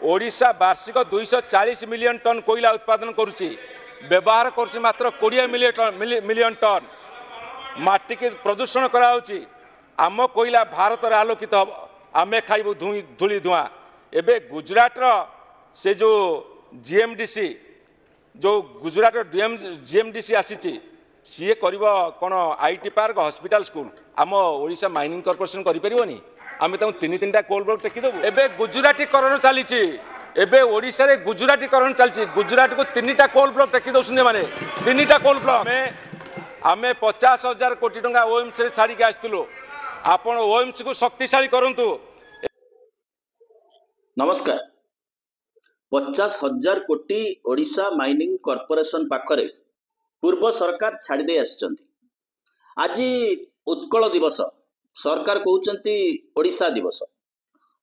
ओडिशा वार्षिक 240 million ton कोयला उत्पादन करुच्ची व्यवहार करुच्ची मात्र 20 मिलियन टन माटी के प्रदूषण कराउची आम कोयला भारत रे आलोकित हम आमे खाइबु धूली धुआं एबे गुजरात रो से जो जीएमडीसी जो गुजरात जीएमडीसी आसीची सी कर कौन आईटी पार्क हॉस्पिटल स्कूल आम ओडिशा माइनिंग कॉर्पोरेशन करि परिबोनी आम तीन टा कोल ब्लॉक टेकीदेबू एबे गुजरातीकरण चली एबे ओडिशा रे गुजरातीकरण चलती गुजरात को 3टा कोल ब्लॉक टेकी दौरान माने 3टा कोल ब्लॉक आमे 50,000 कोटी टंका ओएमसी रे छाड़ी के आसलु आपण ओएमसी को शक्तिशाली करंतु। नमस्कार। 50,000 कोटी ओडिशा माइनिंग कॉर्पोरेशन पाखरे पूर्व सरकार छाड़ी दे आछंती। आज उत्कल दिवस सरकार कहउचंती ओडिशा दिवस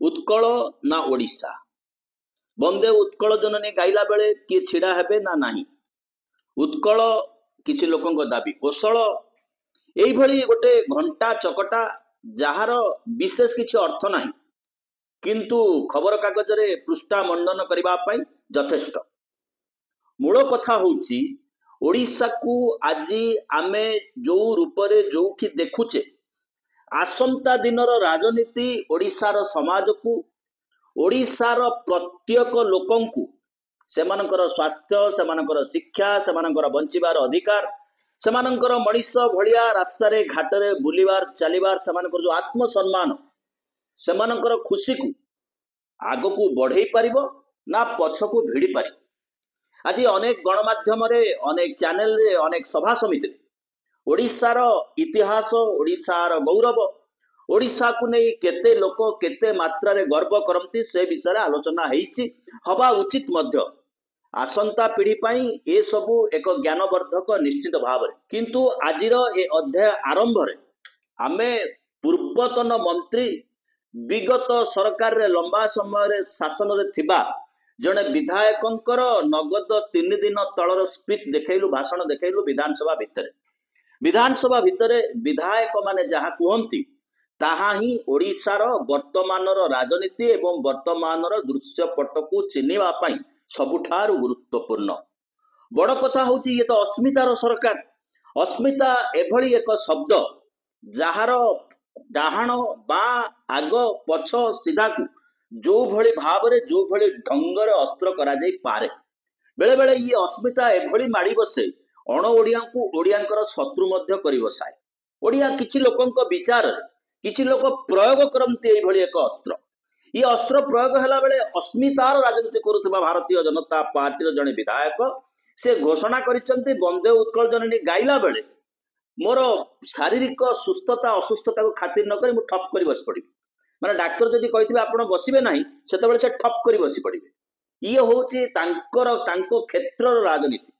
उत्कल ना ओडिशा बंदे उत्कल जननी गाइला बेले किए छिड़ा हेबे ना नाही उत्कल किछि लोकंक दाबी कोशल एई भली गोटे घंटा चकटा जहार विशेष किछि अर्थ नाही किंतु खबर कागज रे पृष्ठा मंडन करिबा पई यथेष्ट। मूल कथा होउची ओडिशा को आज आमे जो रूपरे जोठी देखुचे आसंता दिनर राजनीति ओडिशार समाज को ओडिशार प्रत्येक लोकंकु सेमानकर स्वास्थ्य सेमानकर शिक्षा सेमानकर बंचिबार अधिकार सेमानकर मनीष भलिया रास्ता रे घाट रे बुलिबार चलिबार सेमानकर जो आत्मसम्मान सेमानकर खुशी को आग को बढ़ई पारिबो ना पछकु भिड़ी पारिबो। आज अनेक गणमाध्यम रे अनेक चैनल रे अनेक सभा समिति रे ओडिशार इतिहास ओडिशार गौरव ओडिशा को नहीं केते लोक केते मात्रा रे गर्व करती से विषय आलोचना हेइची हवा उचित मध्य आसंता पीढ़ी पाई ए सबु एक ज्ञानवर्धक निश्चित भाव किंतु आजिर ए अध्याय आरंभ रे आमे पूर्वतन मंत्री विगत सरकार रे लंबा समय रे शासन रे थिबा जने विधायकंकर नगद 3 दिन तलर स्पीच देखैलु भाषण देखैलु विधानसभा भितरे विधायक माने जहा कहती ताहा ही ओडिशार वर्तमानर राजनीति एवं वर्तमानर दृश्यपट को चिन्हिबा पई सबुठारु गुरुत्वपूर्ण बड़ कथा होची ये तो अस्मितार सरकार अस्मिता एभली एक शब्द जहार डाहाण बा आग पछ सीधा को जो भली भाव रे जो भली ढंग रे अस्त्र करा जाई पारे बेले बेले ये अस्मिता एभली माड़ी बसे अण ओडिया को ओडियांकर शत्रु मध्य करि बसाए। ओडिया किछि लोकंक विचार किछि लोक प्रयोग करंती एई भली एक अस्त्र ये अस्त्र प्रयोग हला बेले अस्मितार राजनीति करुवा भारतीय जनता पार्टी जने विधायक से घोषणा करिसंती वंदे उत्कल जननी गाइला बेले मोर शारीरिक सुस्थता असुस्थता को खातिर न करी मु ठप करी बस पड़ी माने डाक्टर जदि कहिथिबे आपण बसिबे नाही सेते बेले से ठप करी बसी पड़िबे ये होची तांको क्षेत्रर राजनीति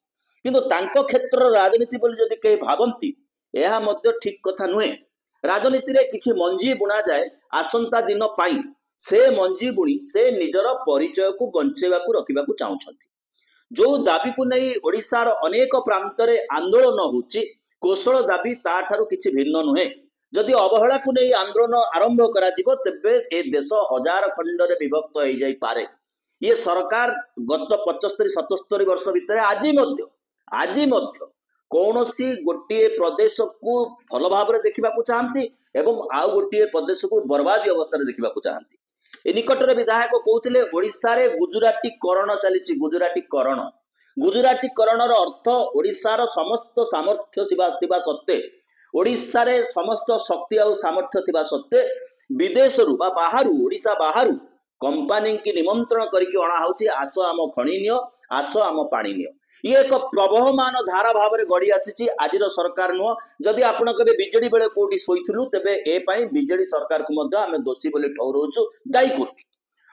किंतु तांको क्षेत्रर राजनीति बोली जदि के भाबंती एहा मध्य ठीक कथा नुहे। राजनीति रे किछि मंजी बुना जाए आसंता दिन पाई से मंजी बुणी से निजर परिचय को बंचेबा को रखिबा को चाहुछंती जो दाबी को नहीं ओडिशार अनेक प्रांत रे आंदोलन होची कौशल दाबी ता ठारू किछि भिन्न नुहे। जदि अवहेला को नहीं आंदोलन आरंभ करा दिबो तबे ए देश हजार खंड रे विभक्त हो जाई पारे। ये सरकार गत 75-77 वर्ष भितर आज मध्य कौनसी गोटे प्रदेश को भल भाव देखा चाहती एवं आउ गोटे प्रदेश को बर्बादी अवस्था देखा चाहती। निकट में विधायक कहते ओडिशा रे गुजरातीकरण चली गुजरातीकरण अर्थ ओडिशार समस्त सामर्थ्य थिबा सत्ते ओडिशा रे समस्त शक्ति और सामर्थ्य थिबा सत्ते विदेश रु बा बाहरु ओडिशा बाहरु कंपनी की निमंत्रण करके अणा होची आस आम खणी नियो आस आम पानी नियो ये एक प्रवहमान धारा भाव में गड़ी आसी आज सरकार नुह। जदि आपण कबे बिजेडी बेले कोठी सोइथुलु तबे ए पई बिजेडी सरकार को मध्य आमे दोषी बोली ठहराउछु दायी करूछु।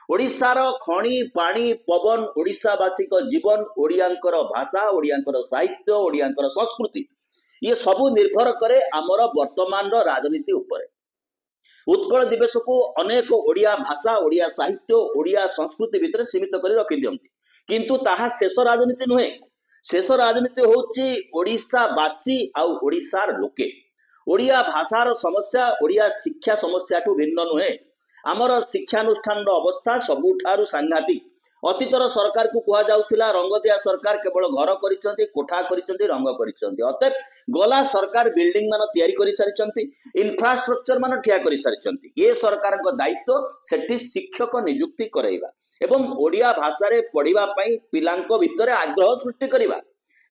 ओडिशार खणी पानी पवन ओडिशावासी जीवन ओडियांकर भाषा ओडियांकर साहित्य ओडियांकर संस्कृति ये सबू निर्भर करे आमर वर्तमान राजनीति उपरे। उत्कल दिवस को अनेक ओडिया भाषा ओडिया साहित्य ओडिया संस्कृति भितर सीमित कर रखी दियंती किंतु ताहा शेष राजनीति नुहे। शेष राजनीति होची ओडिशावासी आउ ओडिशार लोके ओडिया भाषार समस्या ओडिया शिक्षा समस्या ठू भिन्न नुहे। आमर शिक्षानुष्ठान अवस्था सबुठारु सांघातिक ଅତୀତର ସରକାରକୁ କୁହାଯାଉଥିଲା ରଙ୍ଗଦିଆ ସରକାର, କେବଳ ଘର କରିଛନ୍ତି, କୋଠା କରିଛନ୍ତି, ରଙ୍ଗ କରିଛନ୍ତି। ଅତଏବ ଗଲା ସରକାର ବିଲ୍ଡିଂ ମାନ ତିଆରି କରି ସାରିଛନ୍ତି, ଇନଫ୍ରାଷ୍ଟ୍ରକ୍ଚର ମାନ ଠିଆ କରି ସାରିଛନ୍ତି। ଏ ସରକାରଙ୍କ ଦାୟିତ୍ୱ ସେଠି ଶିକ୍ଷକ ନିଯୁକ୍ତି କରାଇବା ଏବଂ ଓଡ଼ିଆ ଭାଷାରେ ପଢିବା ପାଇଁ ପିଲାଙ୍କ ଭିତରେ ଆଗ୍ରହ ସୃଷ୍ଟି କରିବା।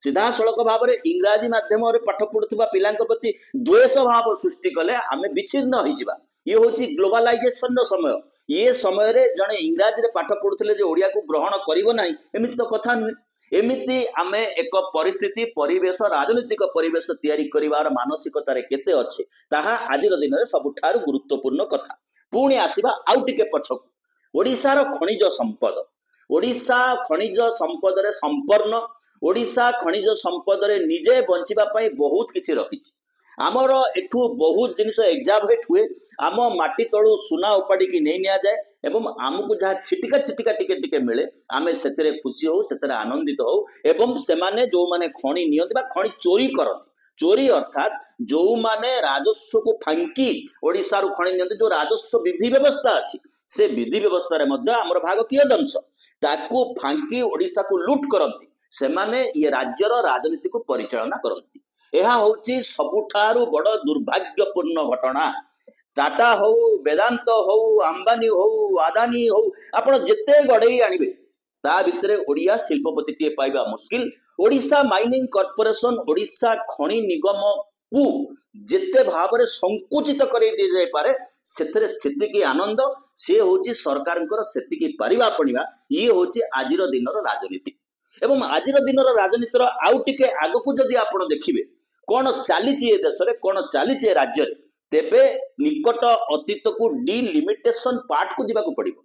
ସିଧାସଳଖ ଭାବରେ ଇଂରାଜୀ ମାଧ୍ୟମରେ ପାଠ ପଢୁଥିବା ପିଲାଙ୍କ ପ୍ରତି ଦ୍ୱେଷ ଭାବ ସୃଷ୍ଟି କଲେ ଆମେ ବିଚ୍ଛିନ୍ନ ହୋଇଯିବା। ଇଏ ହେଉଛି ଗ୍ଲୋବାଲାଇଜେସନ ସମୟ। ଏ ସମୟରେ ଜଣେ ଇଂରାଜୀରେ ପାଠ ପଢୁଥିଲେ ଯେ ଓଡ଼ିଆକୁ ଗ୍ରହଣ କରିବ ନାହିଁ, ଏମିତି ତ କଥା ନୁହେଁ। ଏମିତି ଆମେ ଏକ ପରିସ୍ଥିତି, ପରିବେଶ, ରାଜନୈତିକ ପରିବେଶ ତିଆରି କରିବାର ମାନସିକତାରେ କେତେ ଅଛି ତାହା ଆଜିର ଦିନରେ ସବୁଠାରୁ ଗୁରୁତ୍ୱପୂର୍ଣ୍ଣ କଥା। ପୁଣି ଆସିବା ଆଉ ଟିକେ ପଛକୁ। ଓଡ଼ିଶାର ଖଣିଜ ସମ୍ପଦ, ଓଡ଼ିଶା ଖଣିଜ ସମ୍ପଦରେ ସମ୍ପନ୍ନ, ଓଡ଼ିଶା ଖଣିଜ ସମ୍ପଦରେ ନିଜେ ବଞ୍ଚିବା ପାଇଁ ବହୁତ କିଛି ରଖିଛି। ଆମର ଏଠୁ ବହୁତ ଜିନିଷ ଏକ୍ସାଭେଟ୍ ହୁଏ। ଆମ ମାଟି ତଳୁ ସୁନା ଉପାଡ଼ିକି ନେଇ ନିଆଯାଏ ଏବଂ ଆମକୁ ଯାହା ଛିଟିକା ଛିଟିକା ଟିକେ ଟିକେ ମିଳେ ଆମେ ସେଥିରେ ଖୁସି ହଉ, ସେଥିରେ ଆନନ୍ଦିତ ହଉ। ଏବଂ ସେମାନେ ଯୋଉମାନେ ଖଣି ନିଅନ୍ତି ବା ଖଣି ଚୋରି କରନ୍ତି, ଚୋରି ଅର୍ଥାତ୍ ଯୋଉମାନେ ରାଜସ୍ୱକୁ ଫାଙ୍କି ଓଡ଼ିଶାରୁ ଖଣି ନିଅନ୍ତି, ଯୋଉ ରାଜସ୍ୱ ବିଧି ବ୍ୟବସ୍ଥା ଅଛି ସେ ବିଧି ବ୍ୟବସ୍ଥାରେ ମଧ୍ୟ ଆମର ଭାଗକୀୟ ଦଂଶ, ତାକୁ ଫାଙ୍କି ଓଡ଼ିଶାକୁ ଲୁଟ୍ କରନ୍ତି, ସେମାନେ ଏ ରାଜ୍ୟର ରାଜନୀତିକୁ ପରିଚାଳନା କରନ୍ତି। ଏହା ହେଉଛି ସବୁଠାରୁ ବଡ଼ ଦୁର୍ଭାଗ୍ୟପୂର୍ଣ୍ଣ ଘଟଣା। टाटा हो, वेदांत हो, अंबानी हो, आदानी हो, आपण जेते गड़ेई आनिबे ता भितरे ओडिया शिल्पपति पाइबा मुश्किल। ओडिशा माइनिंग कॉर्पोरेशन, ओडिशा खनि निगम को जेते भावरे संकुचित कर दी जाय पारे सेतरे सेतिकी आनंद, से होची सरकारंकर सेतिकी पारिबा पणिबा। ये होची आजिर दिनर राजनीति। एवं आजिर दिनर राजनीतिर आउ टिके आगकू जदि आपण देखिबे कोन चालीची ए देशरे, कोन चालीची ए राज्यरे, तेबे निकट अतीत को डिलिमिटेशन पार्ट को जीवाक पड़िबो।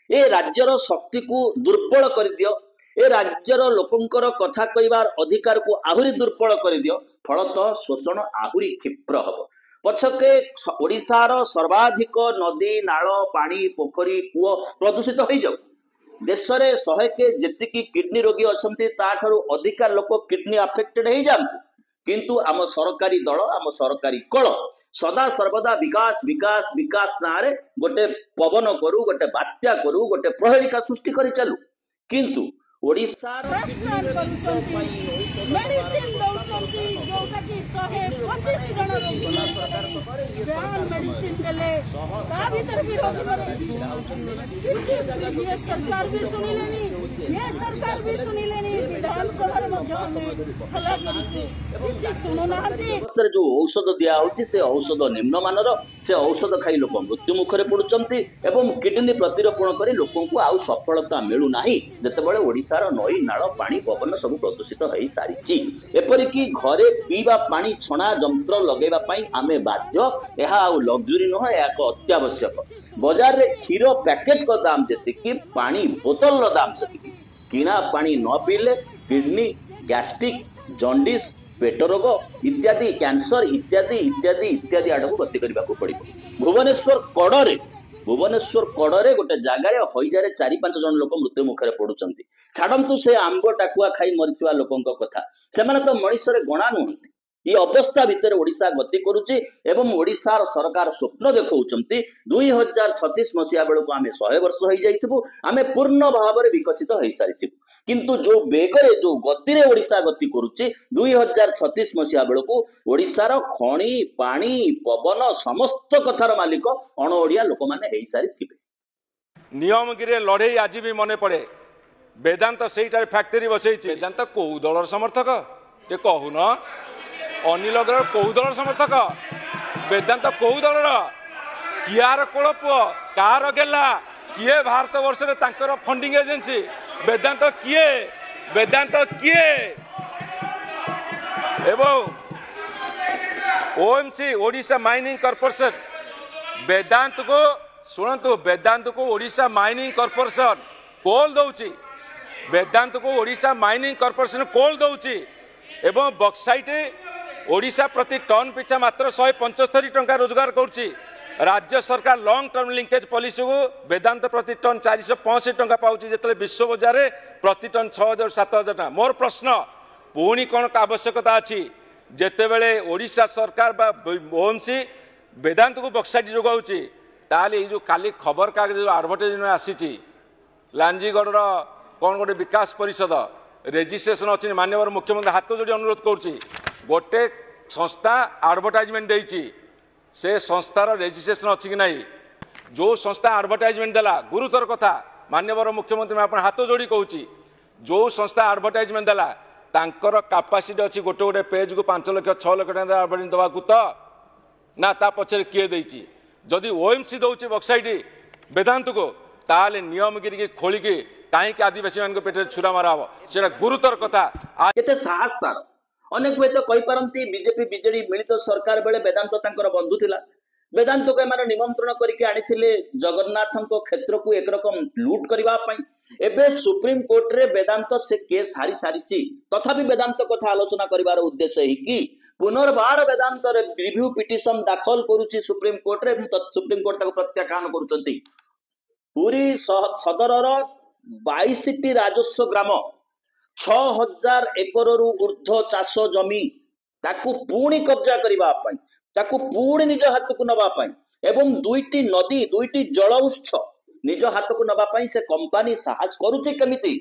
ए राज्यर शक्ति को दुर्बल कर दियो, ए राज्यर लोकंकर कथा कहबार अधिकार को आहुरी दुर्बल कर दियो, फलतः शोषण आहुरी क्षिप्र हबो। पछके ओडिशार सर्वाधिक नदी नाल पानी पोखरी कूओ प्रदूषित हो जाऊ। देश रे 100 के जेतिकी किडनी रोगी अछंती ताठारु अधिका लोक किडनी अफेक्टेड हो जांतु, किंतु आम सरकारी दल, आम सरकारी कल सदा सर्वदा विकास विकास विकास नारे गोटे पवन करू, गोटे बात्या करू, गोटे प्रहेलिका सृष्टि करि चालू। किंतु ओडिशार मेडिसिन दौचंती जोटा कि 125 जण मेडिसिन देले ता भीतर भी रोगी ये सरकार भी सुनिलेनी, ये सरकार भी सुनिलेनी, विधानसभा हला किछि सुनुनाहांती। जो औषध दिया होची से औषध निम्न मानर, से औषध खाई लोक मृत्यु मुखरे पड़ुचंती एवं किडनी प्रतिरोपण करी लोकों को आउ सफलता मिलू नाही। जेतेबेले ओडिशार नई नाल पानी पवन सब प्रदूषित हो सारी, एपरिकी घरे पीवा पानी छणा यंत्र लगेवा पाई आमे बाध्य। यह आउ लग्जरी नुह, एक अत्यावश्यक। बाजार रे क्षीर पैकेट को दाम जेतिकी, पानी बोतल दाम सेतिकी। किणा पानी न पीले किडनी, गैस्ट्रिक, जॉन्डिस, पेट रोग इत्यादि, कैंसर इत्यादि इत्यादि इत्यादि आड़ को गति करने को पड़ो। भुवनेश्वर कड़े गोटे जगार हईजारे 4-5 जन लोक मृत्यु मुखरे पड़ुचंती। छाड़ंतु से आंब टाकुआ खाई मरीथिबा लोकंक कथा, सेमाने तो मनुष्य गणा नुहंती। ये अवस्था भितर ओडिशा गति करुच्ची एवं ओडिशार सरकार स्वप्न देखौचंती 2036 मसीहा बेलू आम 100 वर्ष हो जाइथिबु, आमे पूर्ण भाव में विकसित हो सारिथिबु। किंतु जो बेगरे जो गति रे ओडिशा गति करुच्ची 2036 मसीहा बेलू ओडिशार खणी पानी पवन समस्त कथार मालिक अण ओडिया लोक माने हेई सारिथिबे। नियमगिरी लड़े आज भी मन पड़े। वेदांत सेठार फैक्टरी बसई, वेदांत कौ दलर समर्थक टे कहून, अनिल अग्रवाल कौ दलर समर्थक, वेदांत कौ दलर, कियार कोल पुओ, कार गेला, किए भारत वर्ष रे तांकर फंडिंग एजेंसी, वेदांत किए, वेदांत किए एवं ओएमसी ओडिशा माइनिंग कॉर्पोरेशन, वेदांत को शुणु, वेदांत को ओडिशा माइनिंग कॉर्पोरेशन कोल दौची, वेदांत को ओडिशा माइनिंग कॉर्पोरेशन कोल दौची एवं बक्साइट ओडिशा प्रति टन पिछा मात्र 175 टंका रोजगार करुच्ची। राज्य सरकार लॉन्ग टर्म लिंकेज पॉलिसी को वेदांत प्रति टन 465 टंका पाउची, जेतले विश्व बाजार रे प्रति टन 6000-7000 टंका। मोर प्रश्न पुणी कौन आवश्यकता अच्छी, जेतेबेले ओडिशा सरकार बा ओएमसी वेदांत को बक्साइट जोगाउची, ताले जो काली खबर कागज जो एडवर्टाइजमेंट आसीची लांजीगढ़ कौन गोटे विकास परिषद रेजिस्ट्रेशन अच्छी माननीय मुख्यमंत्री हाथ जोड़ी अनुरोध करुच्ची गोटे संस्था आडभटाइजमेंट देती से संस्थार रेजिस्ट्रेशन अच्छी कि ना जो संस्था आडभटाइजमेंट देला गुरुतर कथा माननीय मुख्यमंत्री मैं अपन हाथ जोड़ी कहूँ जो संस्था आडभटाइजमेंट देला तांकर कैपेसिटी अच्छी गोटे गोटे पेज को 5 लाख 6 लाख टका आडभटाइजमेंट देवाक तो ना ता पछरे किए देछि जदि ओएमसी दउछि बक्साइट वेदांत को ताले नियम गिरी खोलिकी कहीं आदिवासी मान पेटे छुरा मारा हम से गुरुतर कथा केते साहस तार अनेक हुए तो कही पारती बीजेपी बीजेडी मिलित सरकार बेले वेदांत तांकर बंधु थिला वेदांत को एमाने निमंत्रण करके आनिथिले जगन्नाथ क्षेत्र को एक रकम लूट करबा पई एबे सुप्रीम कोर्ट रे वेदांत से केस हारी सारिछि तथापि वेदांत कथा आलोचना करिवार उद्देश्य ही कि पुनर्बार वेदांत रे रिव्यू पिटिशन दाखल करूछि सुप्रीम कोर्ट रे सुप्रीम कोर्ट ताको प्रत्याख्यान करूछंती पुरी सदरर 22टी राजस्व ग्राम 6000 एकड़ रु ऊर्ध्व चाष जमी ताकू पुणी कब्जा करबा पई ताकू पुणी निज हाथ को नबा पई एवं 2टी नदी 2टी जल उत्स निज हाथ को नबा पई से कंपनी साहस करूछि केमिति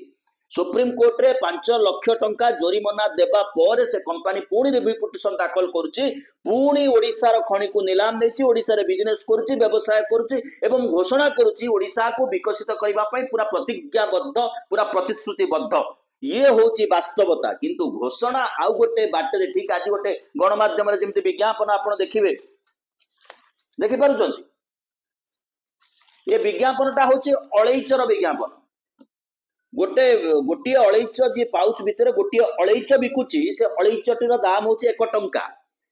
सुप्रीम कोर्ट रे 5 लाख टंका जोरिमाना देबा पर से कंपनी पुणी रिव्यू पिटिशन दाखल करूछि पुणी ओडिसा रो खणी को नीलाम देछि ओडिसा रे बिजनेस करूछि व्यवसाय करूछि एवं घोषणा करूछि ओडिसा को विकसित करबा पई पूरा प्रतिज्ञाबद्ध पूरा प्रतिश्रुतिबद्ध ये होची वास्तवता किंतु घोषणा आउ गोटे बाटे ठीक आज गोटे गणमाध्यम जमी विज्ञापन आप देखिए देखि पारुचंती ये विज्ञापनटा होची अलैचर विज्ञापन गोटे गोटे अलैच जी पाउच भितर गोटे अलैच बिकुची से अलैचटीर दाम होची 1 टंका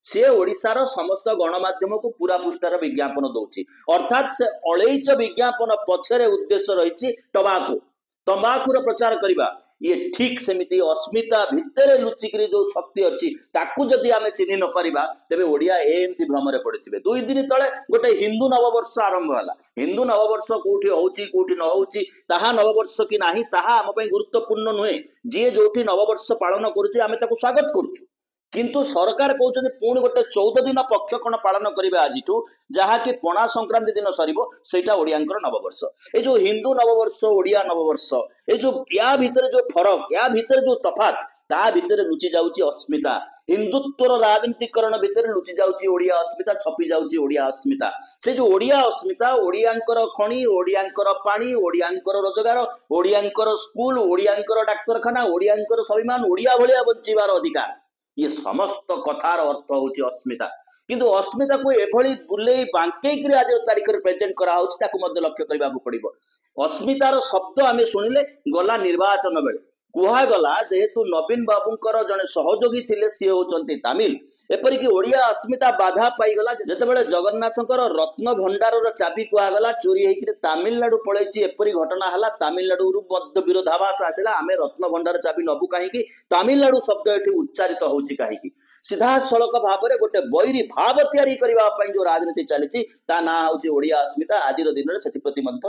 से ओडिशार समस्त गणमाध्यम को पूरा पृष्ठार विज्ञापन दौची अर्थात से अलैच विज्ञापन पछरे उद्देश्य रही तंबाकूर प्रचार करबा ये ठीक सेमिति अस्मिता भितर लुचिकी जो शक्ति अच्छी ताकू जदि आमे चिन्ह न परिबा तेबे ओडिया एमती भ्रमरे पड़िथिबे 2 दिन तले गोटे हिंदू नववर्ष आरंभ होला हिंदू नववर्ष कोठी होउची कोठी न होउची ताहा नववर्ष कि नाही ताहा हम पई गुरुत्वपूर्ण नुहे जे जोठी नववर्ष पालन करूची आमे ताकू स्वागत करूछु किंतु सरकार कहउछन पुणी गोटे 14 दिन पक्षकण पालन करिबे आजिठू जहा कि पणा संक्रांति दिन सरीबो सेटा ओडियांकर नववर्ष ए जो हिंदू नववर्ष ओडिया नववर्ष ए जो या भितर जो फरक या भितर जो तफात ता भितर लुचि जाउची अस्मिता हिंदुत्वर राजनीतिकरण भितर लुचि जाउची ओडिया अस्मिता छपी जाउची ओडिया अस्मिता से जो ओडिया अस्मिता ओडियांकर खणी ओडियांकर पानी ओडियांकर रोजगार ओडियांकर स्कूल ओडियांकर डाक्तरखाना ओडियांकर स्वाभिमान ओडिया भलिया बंचिबार अधिकार ये समस्त कथार अर्थ होची अस्मिता किंतु अस्मिता को एभली बुले बांकेकरी आज तारीख रे प्रेजेंट करा होची ताको मध्य लक्ष्य करबा को पड़िबो अस्मितार शब्द आमे सुनिले गला निर्वाचन बेले कुहा गला जेहेतु नवीन बाबूंकर जने सहयोगी थिले सी होचंती तामिल एपरिकी ओडिया अस्मिता बाधा पाईगला जेतेबेले जगन्नाथंकर रत्न भंडारर चाबी कुहा गला चोरी हेकि तमिलनाडु पळैची एपरि घटना हला तमिलनाडु रु बद्ध विरोधाभास आसिला आमे रत्न भंडार चाबी नबु काहे कि तमिलनाडु शब्द एठी उच्चारित होउची काहे कि सीधा सड़क भाव में गोटे बैरी भाव तैयारी करने जो राजनीति चली ना हूँ ओडिया अस्मिता आज दिन में से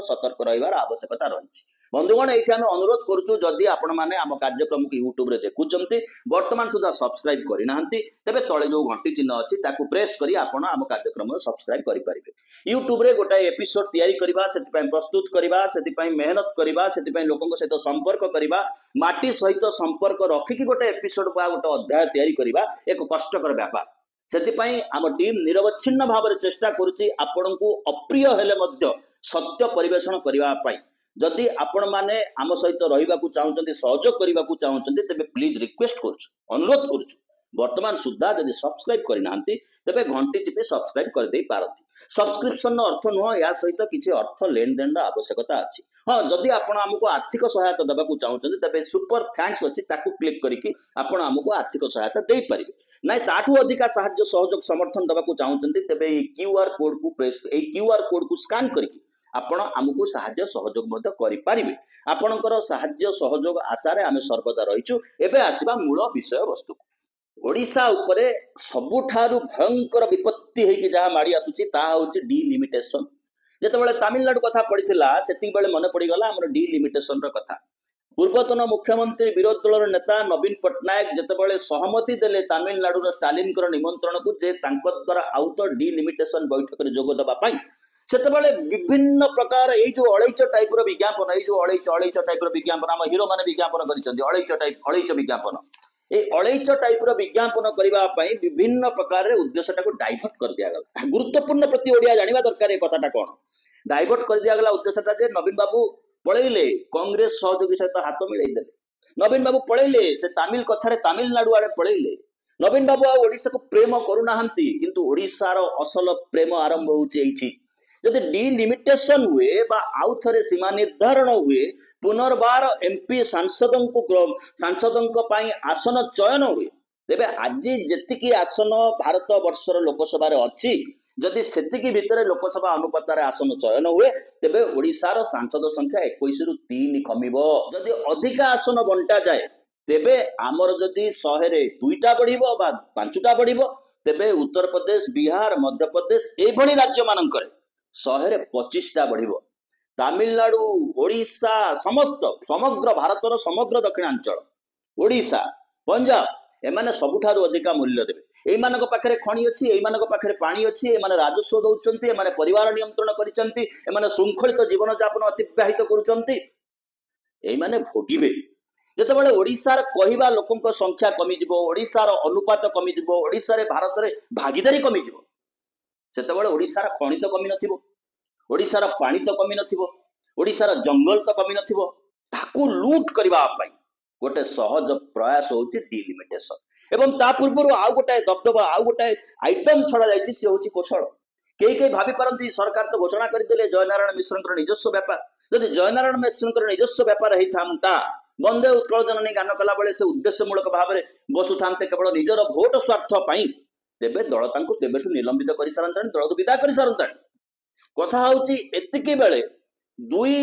सतर्क रही आवश्यकता रही बंधुगण ये आम अनुरोध करुचु जदि आपण मैंने आम कार्यक्रम को यूट्यूब रे देखुंत बर्तमान सुधा सब्सक्राइब करना तेरे तले जो घंटी चिन्ह अच्छी प्रेस कर आम कार्यक्रम सब्सक्राइब करेंगे यूट्यूब रे गोटे एपिसोड तैयारी करबा से प्रस्तुत करबा से मेहनत करबा से लोकों सहित संपर्क करबा माटी सहित संपर्क रखिकी गोटे एपिसोड बा गोटे अध्याय तैयारी करबा एक कष्टकर व्यापार से आम टीम निरवच्छिन्न भाव में चेष्टा करुच्ची आपण को अप्रिय हेले मध्य सत्य परिवेषण करने जदि आपण माने आम सहित रहिबा चाहते सहयोग करने चाहते तेरे प्लीज रिक्वेस्ट करुछु अनुरोध करुछु वर्तमान सुधा जदि सब्सक्राइब करना तेरे घंटी चिपे सब्सक्राइब कर दे पारती सब्सक्रिप्शन अर्थ नुह या सहित किसी अर्थ लेन देन आवश्यकता अच्छी हाँ जदि आपण आमको आर्थिक सहायता देवाक चाहते तेरे सुपर थैंक्स अच्छी क्लिक करके आपण आमको आर्थिक सहायता दे पारे ना ताठू अधिका साहाय्य सहयोग समर्थन देवाक चाहते तेरे क्यूआर कोड को प्रेस क्यूआर कोड को स्कान करके आपण आमको साहाय्य सहयोग मध्य करिपारिबे आपणकर साहाय्य सहयोग आशारे आमे सर्वदा रहिछु एबे आसीबा मूल विषय वस्तु ओडिशा उपरे सबुठारु भयंकर विपत्ति हेकि जहा माडी आसुची ता होची डिलिमिटेशन जेतेबेले तमिलनाडु कथा पडिथिला सेति बेले मन पड़ी गला हमर डिलिमिटेशन र कथा पूर्वतन मुख्यमंत्री विरोधी दल नेता नवीन पट्टनायक जेतेबेले सहमति देले तमिलनाडु र स्टालिन कर निमंत्रण को जे तांको द्वारा आउट डिलिमिटेशन बैठक रे जोग दबा पई ସେତେବେଳେ ବିଭିନ୍ନ ପ୍ରକାର ଏଇ ଯୋଉ ଅଳେଇଚ ଟାଇପର ବିଜ୍ଞାପନ, ଏଇ ଯୋଉ ଅଳେଇଚ ଟାଇପର ବିଜ୍ଞାପନ ଆମ ହିରୋ ମାନେ ବିଜ୍ଞାପନ କରିଛନ୍ତି, ଅଳେଇଚ ବିଜ୍ଞାପନ, এই ଅଳେଇଚ ଟାଇପର ବିଜ୍ଞାପନ କରିବା ପାଇଁ ବିଭିନ୍ନ ପ୍ରକାରରେ ଉଦ୍ଦେଶ୍ୟଟାକୁ ଡାଇଭର୍ଟ କରିଦିଆଗଲା। ଗୁରୁତ୍ୱପୂର୍ଣ୍ଣ ପ୍ରତି ଓଡିଆ ଜାଣିବା ଦରକାର ଏ କଥାଟା କଣ। ଡାଇଭର୍ଟ କରିଦିଆଗଲା ଉଦ୍ଦେଶ୍ୟଟା ଯେ ନବୀନ ବାବୁ ପଳେଇଲେ, କଂଗ୍ରେସ ସହଯୋଗୀ ସହିତ ହାତ ମିଳେଇ ଦେଲେ। ନବୀନ ବାବୁ ପଳେଇଲେ, ସେ ତାମିଲ କଥାରେ ତାମିଲନାଡୁ ଆଡେ ପଳେଇଲେ। ନବୀନ ବାବୁ ଆଉ ଓଡିଶାକୁ ପ୍ରେମ କରୁନାହାନ୍ତି, କିନ୍ତୁ ଓଡିଶାର ଅସଲ ପ୍ରେମ ଆରମ୍ଭ ହଉଛି ଏଇଠି। ଯଦି ଡିଲିମିଟେସନ ହୁଏ ବା ଆଉ ଥରେ ସୀମା ନିର୍ଦ୍ଧାରଣ ହୁଏ, ପୁନର୍ବାର ଏମପି ସାଂସଦଙ୍କ ପାଇଁ ଆସନ ଚୟନ ହୁଏ, ତେବେ ଆଜି ଯେତିକି ଆସନ ଭାରତ ବର୍ଷର ଲୋକସଭାରେ ଅଛି, ଯଦି ସେତିକି ଭିତରେ ଲୋକସଭା ଅନୁପାତରେ ଆସନ ଚୟନ ହୁଏ, ତେବେ ଓଡିଶାର ସାଂସଦ ସଂଖ୍ୟା 21 ରୁ 3 କମିବ। ଯଦି ଅଧିକା ଆସନ ବଣ୍ଟା ଯାଏ, ତେବେ ଆମର ଯଦି 100ରେ 2ଟା ବଢିବ ବା 5ଟା ବଢିବ, ତେବେ ଉତ୍ତରପ୍ରଦେଶ, ବିହାର, ମଧ୍ୟପ୍ରଦେଶ ଏଇଭଳି ରାଜ୍ୟ ମାନଙ୍କରେ 100ରେ 25ଟା ବଢିବ। ତାମିଲନାଡୁ, ଓଡିଶା, ସମଗ୍ର ଭାରତର ସମଗ୍ର ଦକ୍ଷିଣାଞ୍ଚଳ, ଓଡିଶା, ପଞ୍ଜାବ, ଏମାନେ ସବୁଠାରୁ ଅଧିକା ମୂଲ୍ୟ ଦେବେ। ଏଇମାନଙ୍କ ପାଖରେ ଖଣି ଅଛି, ଏଇମାନଙ୍କ ପାଖରେ ପାଣି ଅଛି, ଏମାନେ ରାଜସ୍ୱ ଦଉଛନ୍ତି, ଏମାନେ ପରିବାର ନିୟନ୍ତ୍ରଣ କରିଛନ୍ତି, ଏମାନେ ଶୃଙ୍ଖଳିତ ଜୀବନ ଯାପନ ଅତିବାହିତ କରୁଛନ୍ତି, ଏଇମାନେ ଭୋଗିବେ। ଯେତେବେଳେ ଓଡିଶାର କହିବା ଲୋକଙ୍କ ସଂଖ୍ୟା କମିଯିବ, ଓଡିଶାର ଅନୁପାତ କମିଯିବ, ଓଡିଶାରେ ଭାରତରେ ଭାଗିଦାରୀ କମିଯିବ, ସେତେବେଳେ ଓଡିଶାର ଖଣି ତ କମି ନଥିବ, ଓଡିଶାର ପାଣି ତ କମି ନଥିବ, ଓଡିଶାର ଜଙ୍ଗଲ ତ କମି ନଥିବ। ତାକୁ ଲୁଟ କରିବା ପାଇଁ ଗୋଟେ ସହଜ ପ୍ରୟାସ ହଉଛି ଡିଲିମିଟେସନ। ଏବଂ ତା ପୂର୍ବରୁ ଆଉ ଗୋଟାଏ ଦବଦବା, ଆଉ ଗୋଟାଏ ଆଇଟମ ଛଡା ଯାଇଛି, ସେ ହଉଛି କୋଶଳ। କେହି ଭାବି ପାରନ୍ତି ସରକାର ତ ଘୋଷଣା କରିଦେଲେ ଜୟନାରାୟଣ ମିଶ୍ରଙ୍କର ନିଜସ୍ୱ ବ୍ୟାପାର। ଯଦି ଜୟନାରାୟଣ ମିଶ୍ରଙ୍କର ନିଜସ୍ୱ ବ୍ୟାପାର ହେଇଥାନ୍ତା, ବନ୍ଦେ ଉତ୍କଳ ଜନନୀ ଗାନ କଲା ବେଳେ ସେ ଉଦ୍ଦେଶ୍ୟମୂଳକ ଭାବରେ ବସୁଥାନ୍ତେ କେବଳ ନିଜର ଭୋଟ ସ୍ୱାର୍ଥ ପାଇଁ, ତେବେ ଦଳ ତାଙ୍କୁ କେବେଠୁ ନିଲମ୍ବିତ କରିସାରନ୍ତାଣି, ଦଳରୁ ବିଦା କରିସାରନ୍ତାଣି। କଥା ହଉଛି ଏତିକି ବେଳେ ଦୁଇ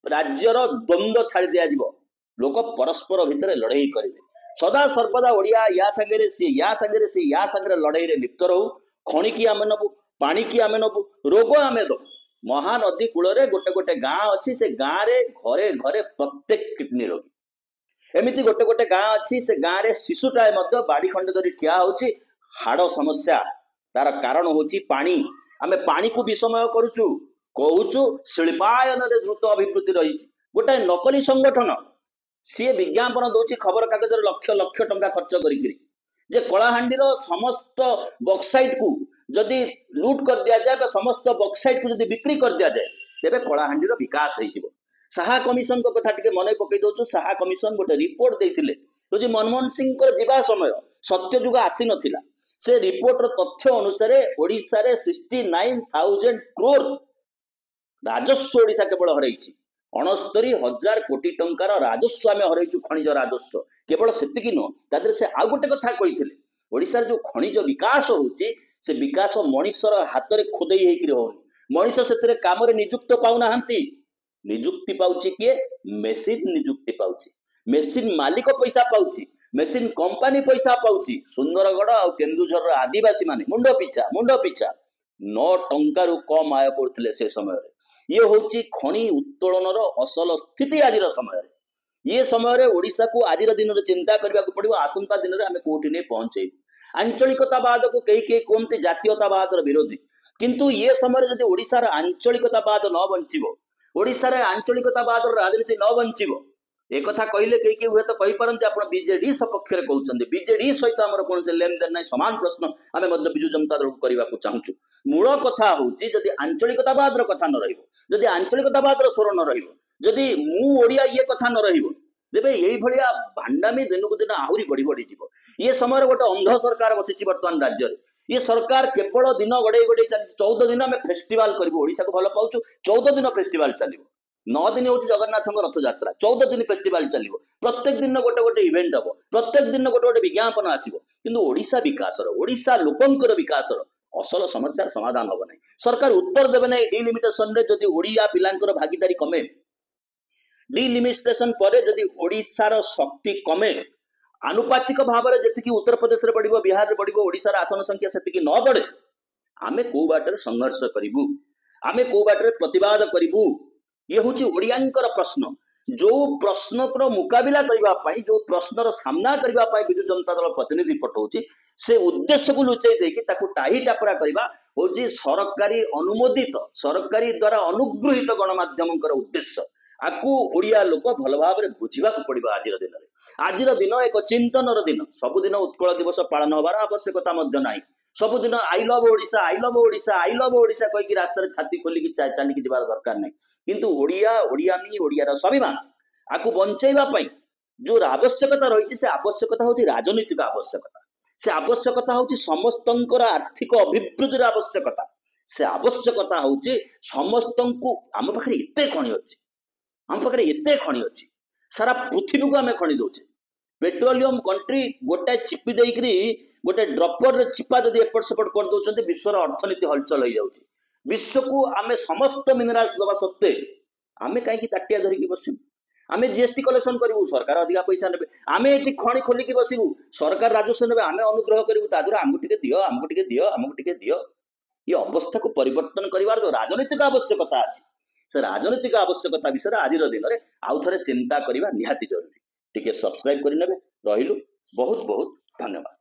ରାଜ୍ୟର ଦ୍ୱନ୍ଦ୍ୱ ଛାଡି ଦିଆଯିବ, ଲୋକ ପରସ୍ପର ଭିତରେ ଲଢେଇ କରିବେ। ସଦା ସର୍ବଦା ଓଡିଆ ୟା ସାଙ୍ଗରେ ସିଏ, ୟା ସାଙ୍ଗରେ ସିଏ, ୟା ସାଙ୍ଗରେ ଲଢେଇରେ ଲିପ୍ତ ରହୁ। ଖଣିକି ଆମେ ନବୁ, ପାଣିକି ଆମେ ନବୁ, ରୋଗ ଆମେ ଦବୁ। ମହାନଦୀ କୂଳରେ ଗୋଟେ ଗାଁ ଅଛି, ସେ ଗାଁରେ ଘରେ ଘରେ ପ୍ରତ୍ୟେକ କିଡନୀ ରୋଗୀ। ଏମିତି ଗୋଟେ ଗାଁ ଅଛି, ସେ ଗାଁରେ ଶିଶୁଟାଏ ମଧ୍ୟ ବାଡି ଖଣ୍ଡେ ଧରି ଠିଆ ହଉଛି, ହାଡ ସମସ୍ୟା। ତାର କାରଣ ହଉଛି ପାଣି। ଆମେ ପାଣିକୁ ବିଷମୟ କରୁଛୁ, କହୁଛୁ ଶିଳ୍ପାୟନରେ ଦ୍ରୁତ ଅଭିବୃଦ୍ଧି ରହିଛି। ଗୋଟାଏ ନକଲି ସଂଗଠନ ସିଏ ବିଜ୍ଞାପନ ଦଉଛି ଖବର କାଗଜରେ ଲକ୍ଷ ଲକ୍ଷ ଟଙ୍କା ଖର୍ଚ୍ଚ କରିକିରି, ଯେ କଳାହାଣ୍ଡିର ସମସ୍ତ ବକ୍ସାଇଟ କୁ ଯଦି ଲୁଟ କରିଦିଆଯାଏ ବା ସମସ୍ତ ବକ୍ସାଇଟ କୁ ଯଦି ବିକ୍ରି କରିଦିଆଯାଏ, ତେବେ କଳାହାଣ୍ଡିର ବିକାଶ ହେଇଯିବ। ସାହା କମିଶନଙ୍କ କଥା ଟିକେ ମନେ ପକେଇ ଦଉଛୁ। ସାହା କମିଶନ ଗୋଟେ ରିପୋର୍ଟ ଦେଇଥିଲେ, ଯଦି ମନମୋହନ ସିଂଙ୍କର ଯିବା ସମୟ ସତ୍ୟଯୁଗ ଆସି ନଥିଲା। ସେ ରିପୋର୍ଟର ତଥ୍ୟ ଅନୁସାରେ ଓଡିଶାରେ 69,000 crore ରାଜସ୍ୱ ଓଡିଶା କେବଳ ହରେଇଛି। 69,000 କୋଟି ଟଙ୍କାର ରାଜସ୍ୱ ଆମେ ହରେଇଛୁ, ଖଣିଜ ରାଜସ୍ୱ। କେବଳ ସେତିକି ନୁହଁ, ତା ଦେହରେ ସେ ଆଉ ଗୋଟେ କଥା କହିଥିଲେ, ଓଡିଶାର ଯୋଉ ଖଣିଜ ବିକାଶ ହଉଛି, ସେ ବିକାଶ ମଣିଷର ହାତରେ ଖୋଦେଇ ହେଇକିରି ହଉନି। ମଣିଷ ସେଥିରେ କାମରେ ନିଯୁକ୍ତ ପାଉନାହାନ୍ତି। ନିଯୁକ୍ତି ପାଉଛି କିଏ? ମେସିନ ନିଯୁକ୍ତି ପାଉଛି। ମେସିନ ମାଲିକ ପଇସା ପାଉଛି, ମେସିନ କମ୍ପାନୀ ପଇସା ପାଉଛି। ସୁନ୍ଦରଗଡ଼ ଆଉ କେନ୍ଦୁଝରର ଆଦିବାସୀ ମାନେ ମୁଣ୍ଡ ପିଛା 9 ଟଙ୍କାରୁ କମ ଆୟ କରୁଥିଲେ ସେ ସମୟରେ। ଇଏ ହଉଛି ଖଣି ଉତ୍ତୋଳନର ଅସଲ ସ୍ଥିତି ଆଜିର ସମୟରେ। ଇଏ ସମୟରେ ଓଡିଶାକୁ ଆଜିର ଦିନରେ ଚିନ୍ତା କରିବାକୁ ପଡିବ, ଆସନ୍ତା ଦିନରେ ଆମେ କୋଉଠି ନେଇ ପହଞ୍ଚେଇବୁ। ଆଞ୍ଚଳିକତାବାଦକୁ କେହି କୁହନ୍ତି ଜାତୀୟତାବାଦର ବିରୋଧୀ, କିନ୍ତୁ ଇଏ ସମୟରେ ଯଦି ଓଡିଶାର ଆଞ୍ଚଳିକତାବାଦ ନ ବଞ୍ଚିବ, ଓଡିଶାରେ ଆଞ୍ଚଳିକତାବାଦର ରାଜନୀତି ନ ବଞ୍ଚିବ, একথা কইলে কেই ହୁଏତ କହିପାରନ୍ତି ଆପଣ ବିଜେଡି ସପକ୍ଷରେ କହୁଛନ୍ତି। ବିଜେଡି ସହିତ ଆମର କୌଣସି ଲେନଦେନ ନାହିଁ। ସମାନ ପ୍ରଶ୍ନ ଆମେ ମଧ୍ୟ ବିଜୁ ଜନତା ଦଳକୁ କରିବାକୁ ଚାହୁଁଛୁ। ମୂଳ କଥା ହଉଛି, ଯଦି ଆଞ୍ଚଳିକତାବାଦର କଥା ନ ରହିବ, ଯଦି ଆଞ୍ଚଳିକତାବାଦର ସ୍ୱର ନ ରହିବ, ଯଦି ମୁଁ ଓଡିଆ ଇଏ କଥା ନ ରହିବ, ତେବେ ଏଇଭଳିଆ ଭାଣ୍ଡାମି ଦିନକୁ ଦିନ ଆହୁରି ବଢି ବଢି ଯିବ। ଇଏ ସମୟରେ ଗୋଟେ ଅନ୍ଧ ସରକାର ବସିଛି ବର୍ତ୍ତମାନ ରାଜ୍ୟରେ। ଇଏ ସରକାର କେବଳ ଦିନ ଗଡେଇ ଗଡେଇ ଚାଲିଛି। 14 ଦିନ ଆମେ ଫେଷ୍ଟିଭାଲ କରିବୁ, ଓଡିଶାକୁ ଭଲ ପାଉଛୁ, 14 ଦିନ ଫେଷ୍ଟିଭାଲ ଚାଲିବ। 9 ଦିନ ହଉଛି ଜଗନ୍ନାଥଙ୍କ ରଥଯାତ୍ରା, 14 ଦିନ ଫେଷ୍ଟିଭାଲ ଚାଲିବ। ପ୍ରତ୍ୟେକ ଦିନ ଗୋଟେ ଇଭେଣ୍ଟ ହବ, ପ୍ରତ୍ୟେକ ଦିନ ଗୋଟେ ବିଜ୍ଞାପନ ଆସିବ, କିନ୍ତୁ ଓଡିଶା ବିକାଶର, ଓଡିଶା ଲୋକଙ୍କର ବିକାଶର ଅସଲ ସମସ୍ୟାର ସମାଧାନ ହବ ନାହିଁ। ସରକାର ଉତ୍ତର ଦେବେ ନାହିଁ ଡିଲିମିଟେସନରେ। ଯଦି ଓଡିଆ ପିଲାଙ୍କର ଭାଗିଦାରୀ କମେ, ଡିଲିମିଟେସନ ପରେ ଯଦି ଓଡିଶାର ଶକ୍ତି କମେ, ଆନୁପାତିକ ଭାବରେ ଯେତିକି ଉତ୍ତରପ୍ରଦେଶରେ ବଢିବ, ବିହାରରେ ବଢିବ, ଓଡିଶାର ଆସନ ସଂଖ୍ୟା ସେତିକି ନ ବଢେ, ଆମେ କୋଉ ବାଟରେ ସଂଘର୍ଷ କରିବୁ, ଆମେ କୋଉ ବାଟରେ ପ୍ରତିବାଦ କରିବୁ? ଇଏ ହଉଛି ଓଡିଆଙ୍କର ପ୍ରଶ୍ନ। ଯୋଉ ପ୍ରଶ୍ନର ମୁକାବିଲା କରିବା ପାଇଁ, ଯୋଉ ପ୍ରଶ୍ନର ସାମ୍ନା କରିବା ପାଇଁ ବିଜୁ ଜନତା ଦଳ ପ୍ରତିନିଧି ପଠାଉଛି, ସେ ଉଦ୍ଦେଶ୍ୟକୁ ଲୁଚେଇ ଦେଇକି ତାକୁ ଟାହି ଟାପରା କରିବା, हूँ सरकारी अनुमोदित सरकारी द्वारा अनुगृहित गणमाध्यम उद्देश्य आकु ओडिया लोक भल भाव में बुझा पड़ो। आज दिन एक चिंतन दिन सबुदिन उत्कल दिवस पालन होबार आवश्यकता ना सबुदिन I love Odisha I love Odisha I love Odisha कहीकि रास्तार छाती खोलिकी चलिकी जबार दरकार नहीं किंतु ओडिया ओडियानी ओडियार स्वाभिमान आकु बंचाइबा जो आवश्यकता रही से आवश्यकता हूँ राजनीतिक आवश्यकता से आवश्यकता हूँ समस्त आर्थिक अभिवृद्धि आवश्यकता से आवश्यकता हूँ समस्त आम पाखे एत खनि अच्छी आम पाखे एत खनि अच्छी सारा पृथ्वी को आम खनि दौचे पेट्रोलियम कंट्री गोटे चिपी देकरी गोटे ड्रपर चिपा जदि एपट सेपट कर दौरान विश्वर अर्थनीति हलचल हो जाऊँगी विश्व को आम समस्त मिनराल्स दवा सत्वे आम कहीं ताटिया धरिकी बसू आम जीएसटी कलेक्शन करूँ सरकार अधिका पैसा ने आम ये खଣି खोलिकी बसबू सरकार राजस्व ने आम अनुग्रह करूँ तादर आमको टे दियो आमको टे दियो आमको टे दियो ये अवस्था को परिवर्तन कर जो राजनीतिक आवश्यकता अच्छी से राजनीतिक आवश्यकता विषय आज दिन में आउ थे चिंता करवा निहाती जरूरी टिके सब्सक्राइब करने रही बहुत बहुत धन्यवाद।